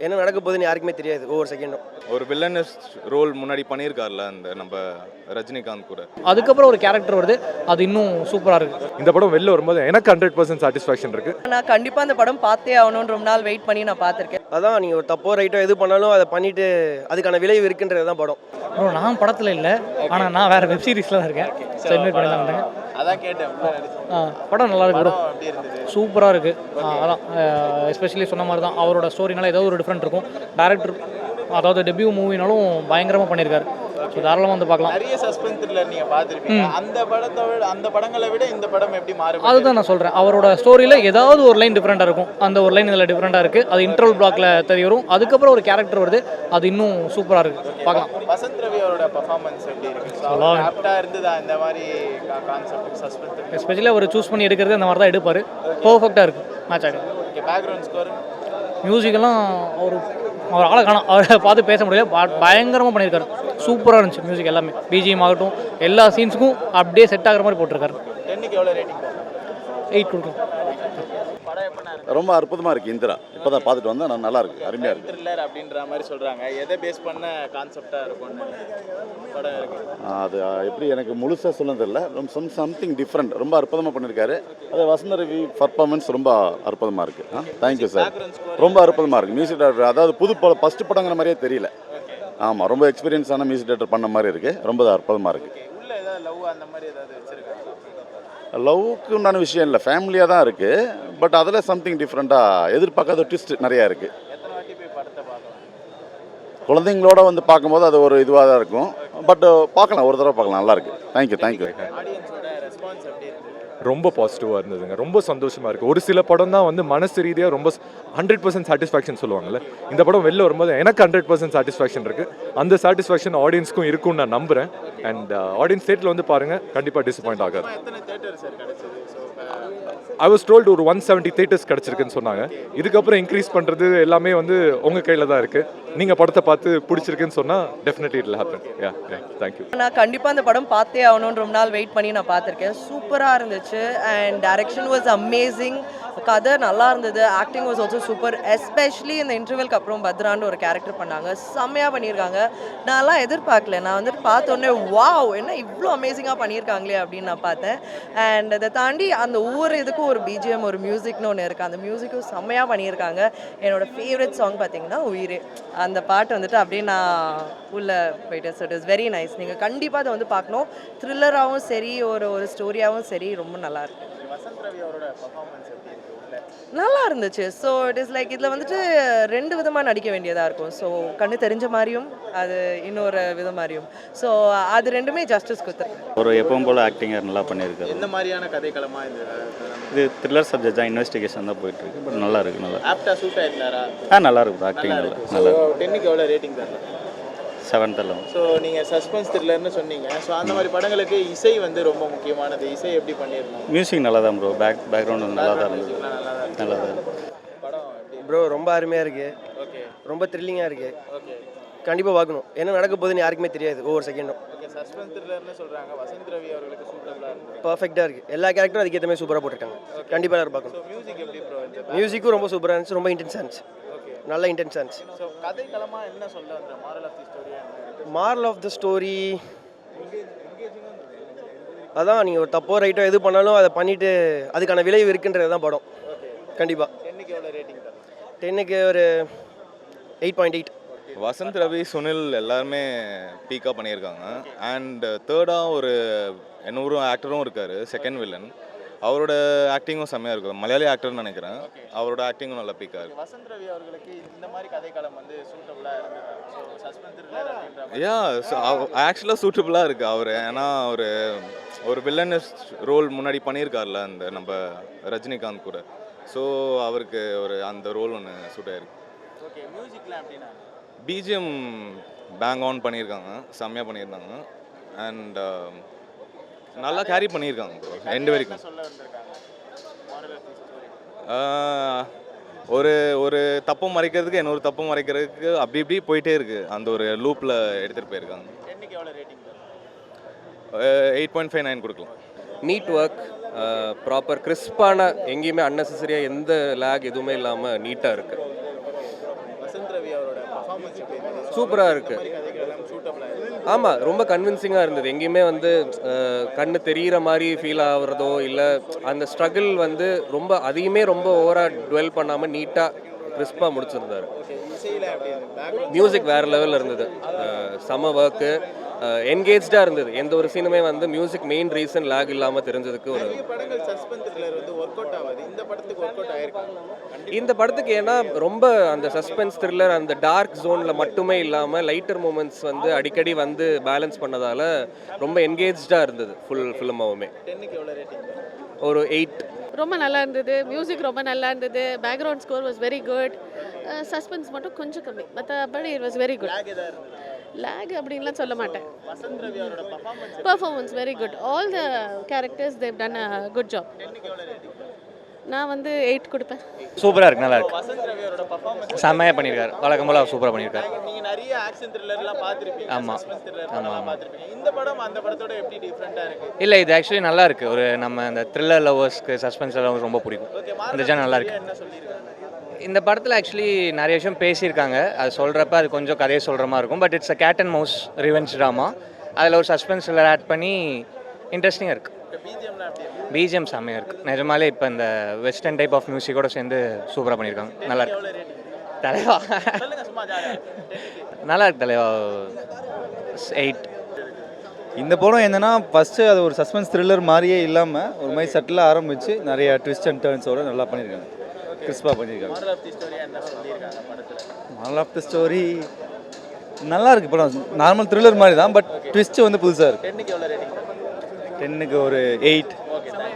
என்ன நடக்க போகுதுன்னு யாருக்குமே தெரியாது ஒவ்வொரு செகண்டும். ஒரு வில்லனஸ் ரோல் முன்னாடி பண்ணியிருக்காருல அந்த நம்ம ரஜினிகாந்த் கூட. அதுக்கப்புறம் ஒரு கேரக்டர் வருது, அது இன்னும் சூப்பராக இருக்குது. இந்த படம் வெளில வரும்போது எனக்கு 100% சாட்டிஸ்ஃபேக்ஷன் இருக்குது. நான் கண்டிப்பாக அந்த படம் பார்த்தே ஆகணும்னு ரொம்ப நாள் வெயிட் பண்ணி நான் பார்த்துருக்கேன். அதான் நீங்கள் ஒரு தப்போ ரைட்டோ எது பண்ணாலும் அதை பண்ணிவிட்டு அதுக்கான விளைவு இருக்குன்றது தான் படம். ப்ரோ நான் படத்தில் இல்லை, ஆனால் நான் வேறு வெப் சீரிஸில் தான் இருக்கேன். ஸோ இன்வைட் பண்ணி தான் வந்தேங்க. அதான் கேட்டேன். படம் நல்லா இருக்கு ப்ரோ, எப்படி இருந்தது? சூப்பராக இருக்குது. அதான் எஸ்பெஷலி சொன்ன மாதிரி தான் அவரோட ஸ்டோரினால ஏதோ ஒரு டிஃப்ரெண்ட் இருக்கும். டேரக்டர் அதாவது டெபியூ மூவினாலும் பயங்கரமாக பண்ணியிருக்காரு. ஸோ தாராளமாக வந்து பார்க்கலாம். நிறைய சஸ்பென்ஸ் த்ரில்லர் நீங்க பார்த்திருப்பீங்க. அந்த படங்களை விட இந்த படம் எப்படி மாறும்? அதுதான் நான் சொல்கிறேன், அவரோட ஸ்டோரியில் ஏதாவது ஒரு லைன் டிஃப்ரெண்ட்டாக இருக்கும். அந்த ஒரு லைன் இதில் டிஃப்ரெண்ட்டாக இருக்குது. அது இன்டர்வல் பிளாக்ல தெரிய வரும். அதுக்கப்புறம் ஒரு கேரக்டர் வருது, அது இன்னும் சூப்பராக இருக்குது. பார்க்கலாம். வசந்த் ரவி அவரோட பெர்ஃபார்மன்ஸ் எப்படி இருக்கு? ஆப்டா இருந்ததா இந்த மாதிரி கான்செப்ட் சஸ்பென்ஸ்? எஸ்பெஷலி அவர் சூஸ் பண்ணி எடுக்கிறது அந்த மாதிரி தான் எடுப்பார். பர்ஃபெக்டாக இருக்குது மேட்ச் ஆகிடும். ஓகே, பேக்ரவுண்ட் ஸ்கோர் மியூசிக்கெல்லாம் அவர் ஆளை காணும், அவரை பார்த்து பேச முடியல. பயங்கரமாக பண்ணியிருக்காரு, சூப்பராக இருந்துச்சு. மியூசிக் எல்லாமே பிஜிஎம் ஆகட்டும் எல்லா சீன்ஸுக்கும் அப்படியே செட் ஆகிற மாதிரி போட்டிருக்காரு. 10க்கு எவ்வளோ ரேட்டிங்? 8 கொடுக்கலாம். படம் எப்படி ரொம்ப அற்புதமாக இருக்குது. இந்திரா இப்போ தான் பார்த்துட்டு வந்தேன், நல்லா இருக்குது, அருமையாக இருக்குது. த்ரில்லர் அப்படின்ற மாதிரி சொல்கிறாங்க. எதை பேஸ் பண்ண கான்செப்டாக இருக்கும்னு படம் இருக்குது? அது எப்படி எனக்கு முழுசாக சொல்ல தெரியல. ரொம்ப சம்திங் டிஃப்ரெண்ட், ரொம்ப அற்புதமாக பண்ணியிருக்காரு. அது வசந்த ரவி பர்ஃபார்மன்ஸ் ரொம்ப அற்புதமாக இருக்குது. தேங்க்யூ சார், ரொம்ப அற்புதமாக இருக்குது. மியூசிக் டைரக்டர் அதாவது புது ஃபஸ்ட்டு படங்கிற மாதிரியே தெரியல. ஆமாம், ரொம்ப எக்ஸ்பீரியன்ஸான மியூசிக் டைரக்டர் பண்ண மாதிரி இருக்குது. ரொம்ப அற்புதமாக இருக்குது. உள்ள ஏதாவது லவ் அந்த மாதிரி ஏதாவது வச்சிருக்காங்க? லவ்வுக்கு உண்டான விஷயம் இல்லை, ஃபேமிலியாக தான் இருக்குது. பட் அதில் சம்திங் டிஃப்ரெண்ட்டாக எதிர்பார்க்காத ட்விஸ்ட் நிறையா இருக்குது. எத்தனை வாட்டி போய் படத்தை பார்க்கலாம்? குழந்தைங்களோட வந்து பார்க்கும்போது அது ஒரு இதுவாக தான் இருக்கும். பட் பார்க்கலாம், ஒரு தடவை பார்க்கலாம், நல்லாயிருக்கு. தேங்க்யூ. ஆடியன்ஸோட ரெஸ்பான்ஸ் எப்படி இருந்தது? ரொம்ப பாசிட்டிவாக இருந்ததுங்க, ரொம்ப சந்தோஷமாக இருக்குது. ஒரு சில படம் தான் வந்து மனசு ரீதியாக ரொம்ப 100% சாட்டிஸ்ஃபேக்ஷன் சொல்லுவாங்கல்ல. இந்த படம் வெளில வரும்போது எனக்கு 100% சாட்டிஸ்ஃபேக்ஷன் இருக்குது. அந்த சாட்டிஸ்ஃபேக்ஷன் ஆடியன்ஸ்க்கும் இருக்கும்னு நான் நம்புகிறேன். அண்ட் ஆடியன்ஸ் தேட்டரில் வந்து பாருங்கள், கண்டிப்பாக டிசப்பாயிண்ட் ஆகாது. எத்தனை தேட்டர் சார் கிடைச்சது? ஐ வாஸ் டோல்டு ஒரு 170 தேட்டர்ஸ் கிடச்சிருக்குன்னு சொன்னாங்க. இதுக்கப்புறம் இன்க்ரீஸ் பண்ணுறது எல்லாமே வந்து உங்கள் கையில் தான் இருக்குது. நீங்கள் படத்தை பார்த்து பிடிச்சிருக்குன்னு சொன்னால் definitely it will happen. Thank you. நான் கண்டிப்பாக அந்த படம் பார்த்தே ஆகணும்னு ரொம்ப நாள் வெயிட் பண்ணி நான் பார்த்துருக்கேன். சூப்பராக இருந்துச்சு. And direction was amazing. கதை நல்லா இருந்தது. Acting was also super. Especially இந்த இன்டர்வெல்க்கு அப்புறம் பத்ரான்னு ஒரு கேரக்டர் பண்ணாங்க, செம்மையாக பண்ணியிருக்காங்க. நான்லாம் எதிர்பார்க்கல. நான் வந்துட்டு பார்த்தோன்னே வாவ், என்ன இவ்வளோ அமேசிங்காக பண்ணியிருக்காங்களே அப்படின்னு நான் பார்த்தேன். அண்ட் அதை தாண்டி அந்த ஒவ்வொரு இதுக்கும் ஒரு பிஜிஎம், ஒரு மியூசிக்னு ஒன்று இருக்குது. அந்த மியூசிக்கும் செம்மையாக பண்ணியிருக்காங்க. என்னோட ஃபேவரட் சாங் பார்த்தீங்கன்னா உயிரே. அந்த பாட்டு வந்துட்டு அப்படியே நான் உள்ளே போயிட்டு. So it is very nice. நீங்கள் கண்டிப்பாக அதை வந்து பார்க்கணும். த்ரில்லராகவும் சரி, ஒரு ஸ்டோரியாகவும் சரி, ரொம்ப நல்லாயிருக்கு. வசந்த் ரவி அவரோட பெர்ஃபார்மன்ஸ் எப்படி இருக்கு? நல்லா இருந்துச்சு. ஸோ இட் இஸ் லைக் இதில் வந்துட்டு 2 விதமாக நடிக்க வேண்டியதாக இருக்கும். ஸோ கண்ணு தெரிஞ்ச மாதிரியும் அது இன்னொரு விதம் மாதிரியும். ஸோ அது ரெண்டுமே ஜஸ்டிஸ் கொடுத்துருக்கு. ஒரு எப்பவும் போல் ஆக்டிங்கர் நல்லா பண்ணியிருக்காரு. எந்த மாதிரியான கதைக்களமாக இது த்ரில்லர் சப்ஜெக்ட் தான், இன்வெஸ்டிகேஷன் தான் போயிட்டுருக்கு. பட் நல்லா இருக்குது, நல்லா ஆப்டா சூட் ஆயிருந்தாரா? நல்லா இருக்குது. ஆக்டிங் நல்லா நல்லா 10க்கு எவ்வளோ ரேட்டிங் தரலாம்? 7 தரலாம். ஸோ நீங்கள் சஸ்பென்ஸ் த்ரில்லர்னு சொன்னீங்க. ஸோ அந்த மாதிரி படங்களுக்கு இசை வந்து ரொம்ப முக்கியமானது. இசை எப்படி பண்ணியிருந்தோம்? மியூசிக் நல்லா தான் ப்ரோ, பேக்ரவுண்ட் வந்து நல்லா தான் இருந்தது. நல்லா தான் படம் எப்படி? ப்ரோ ரொம்ப அருமையாக இருக்குது. ஓகே ரொம்ப த்ரில்லிங்காக இருக்குது. ஓகே கண்டிப்பாக பார்க்கணும். என்ன நடக்க போகுதுன்னு யாருக்குமே தெரியாது ஒவ்வொரு செகண்டும். ஓகே, சஸ்பென்ஸ் த்ரில்லர்னு சொல்கிறாங்க. வசந்த் ரவி அவர்களுக்கு சூட்டபுளாக இருக்குது. பர்ஃபெக்டாக இருக்குது. எல்லா கேரக்டரும் அதுக்கேற்ற மாதிரி சூப்பராக போட்டிருக்காங்க. கண்டிப்பாக எல்லாரும் பார்க்கணும். ஸோ மியூசிக் எப்படி ப்ரோ இருந்தது? மியூசிக்கும் ரொம்ப சூப்பராக இருந்துச்சு. ரொம்ப இன்டென்ஸாக இருந்துச்சு. ஓகே, நல்ல இன்டென்ஸாக இருந்துச்சு. ஸோ கதைக்களமாக என்ன சொல்ல வந்த moral of the story? Moral of the story அதான் நீங்கள் ஒரு தப்போ ரைட்டோ எது பண்ணாலும் அதை பண்ணிவிட்டு அதுக்கான விளைவு இருக்குன்றது தான் படம். கண்டிப்பாக 10க்கு எவ்வளோ ரேட்டிங் தரலாம்? 10க்கு ஒரு 8.8. வசந்த் ரவி, சுனில் எல்லாருமே பீக்காக பண்ணியிருக்காங்க. அண்ட் தேர்டாக ஒரு இன்னொரு ஆக்டரும் இருக்கார், செகண்ட் வில்லன். அவரோட ஆக்டிங்கும் செம்மையாக இருக்கும். மலையாளி ஆக்டர்னு நினைக்கிறேன். அவரோட ஆக்டிங்கும் நல்லா பீக்காக இருக்குது. வசந்த் ரவி அவர்களுக்கு இந்த மாதிரி கதைக்களம் வந்து சூட்டபுளாக இருந்தது. ஸோ சஸ்பென்ஸ் த்ரில்லர் அப்படின்ற யா ஆக்சுவலாக சூட்டபுளாக இருக்குது அவர். ஏன்னா ஒரு வில்லனஸ் ரோல் முன்னாடி பண்ணியிருக்காருல அந்த நம்ம ரஜினிகாந்த் கூட. ஸோ அவருக்கு அந்த ரோல் ஒன்று சூட் ஆகிருக்கு. ஓகே, மியூசிக்லாம் எப்படின்னா? பிஜிஎம் பேங் ஆன் பண்ணியிருக்காங்க, செம்மையாக பண்ணியிருந்தாங்க. அண்ட் நல்லா கேரி பண்ணியிருக்காங்க ப்ரோ எண்டு வரைக்கும். சொல்ல வந்திருக்காங்க மாரல் ஆஃப் தி ஸ்டோரி? ஒரு தப்பு மறைக்கிறதுக்கு இன்னொரு தப்பு மறைக்கிறதுக்கு அப்படி இப்படி போயிட்டே இருக்குது. அந்த ஒரு லூப்பில் எடுத்துகிட்டு போயிருக்காங்க. 10க்கு எவ்வளோ ரேட்டிங் தரலாம்? 8.59 கொடுக்கலாம். நீட் ஒர்க், ப்ராப்பர் கிறிஸ்பான, எங்கேயுமே அன்னெசரியாக எந்த லேக் எதுவுமே இல்லாமல் நீட்டாக இருக்குது. வசந்த் ரவி அவரோட பர்ஃபார்மன்ஸ் எப்படி இருந்தது? சூப்பராக இருக்குது. கதைகள் எல்லாம் சூட்டபிளாக இருக்குது. ஆமாம், ரொம்ப கன்வின்சிங்காக இருந்தது. எங்கேயுமே வந்து கண்ணு தெரிகிற மாதிரி ஃபீல் ஆகுறதோ இல்லை அந்த ஸ்ட்ரகிள் வந்து ரொம்ப அதையுமே ரொம்ப ஓவராக டுவெல் பண்ணாமல் நீட்டாக கிறிஸ்பாக முடிச்சிருந்தாரு. இசையில் எப்படி இருந்தது? பேக்ரவுண்ட் மியூசிக் வேறு லெவலில் இருந்தது. செம ஒர்க்கு, என்கேஜ்டாக இருந்தது. எந்த ஒரு சீனுமே வந்து மியூசிக் மெயின் ரீசன் லேக் இல்லாமல் தெரிஞ்சதுக்கு ஒரு நிறைய படங்கள் சஸ்பென்ஸ் த்ரில்லர் வந்து ஒர்க் அவுட் ஆகாது. இந்த படத்துக்கு ஒர்க் அவுட் ஆயிருக்காங்க. இந்த படத்துக்கு ஏன்னா ரொம்ப அந்த சஸ்பென்ஸ் த்ரில்லர் அந்த டார்க் ஜோனில் மட்டுமே இல்லாமல் லைட்டர் மூமெண்ட்ஸ் வந்து அடிக்கடி வந்து பேலன்ஸ் பண்ணதால் ரொம்ப என்கேஜ்டாக இருந்தது ஃபுல் ஃபிலிமாவுமே. 10க்கு எவ்வளோ ரேட்டிங்? ஒரு 8. ரொம்ப நல்லா இருந்தது. மியூசிக் ரொம்ப நல்லா இருந்தது. Background score was very good. Suspense மட்டும் கொஞ்சம் கம்மி, மற்றபடி it was very good. Lag எதா இருந்தது? லேக் அப்படின்லாம் சொல்ல மாட்டேன். வசந்த் ரவி அவரோட performance performance very good. All the characters they've done a good job. 10க்கு எவ்வளோ ரேட்டிங்? நான் வந்து 8 கொடுப்பேன். சூப்பராக இருக்குது, நல்லா இருக்கு. வசந்த் ரவி அவரோட பர்ஃபார்மன்ஸ் செம்மையாக பண்ணியிருக்காரு, வழக்கம் போல் சூப்பராக பண்ணியிருக்காரு. நீங்க நிறைய ஆக்ஷன் த்ரில்லர்லாம் பார்த்திருப்பீங்க. ஆமா. சஸ்பென்ஸ் த்ரில்லர்லாம் பார்த்திருப்பீங்க. இந்த படம் அந்த படத்தோட எப்படி டிஃபரெண்டா இருக்கு? இல்லை, இது ஆக்சுவலி நல்லா இருக்குது. ஒரு நம்ம இந்த த்ரில்லர் லவர்ஸ்க்கு சஸ்பென்ஸ் லவர்ஸ் ரொம்ப பிடிக்கும். ஓகே, இந்த ஜான் நல்லா இருக்கு. என்ன சொல்லியிருக்காங்க? இந்த படத்தில் ஆக்சுவலி நிறைய விஷயம் பேசியிருக்காங்க. அது சொல்கிறப்ப அது கொஞ்சம் கதையை சொல்கிற மாதிரி இருக்கும். But it's a cat and mouse revenge drama. அதில் ஒரு சஸ்பென்ஸ் த்ரில்லர் ஆட் பண்ணி இன்ட்ரெஸ்டிங்காக இருக்குது. பிஜிஎம்லாம் எப்படி இருக்கு? பிஜிஎம் செம்மையாக இருக்குது. நிஜமாலே இப்போ இந்த வெஸ்டர்ன் டைப் ஆஃப் மியூசிக்கோட சேர்ந்து சூப்பராக பண்ணியிருக்காங்க. நல்லா இருக்கு. எவ்வளோ ரேட்டிங்? தலைவா சொல்லுங்க சும்மா ஜாலியா. நல்லா இருக்கு தலைவா. 8. இந்த படம் என்னன்னா ஃபஸ்ட்டு அது ஒரு சஸ்பென்ஸ் த்ரில்லர் மாதிரியே இல்லாமல் ஒரு மாதிரி சட்டிலாக ஆரம்பித்து நிறைய ட்விஸ்ட் அண்ட் டர்ன்ஸோடு நல்லா பண்ணியிருக்காங்க. கிறிஸ்பாக பண்ணியிருக்காங்க. மாரல் ஆஃப் தி ஸ்டோரி என்ன சொல்லியிருக்காங்க படத்தில்? மாரல் ஆஃப் த ஸ்டோரி நல்லா இருக்குது படம். நார்மல் த்ரில்லர் மாதிரி தான், பட் ட்விஸ்ட்டு வந்து புதுசாக இருக்குது. 10க்கு எவ்வளோ ரேட்டிங்? 10க்கு ஒரு 8. ஓகே.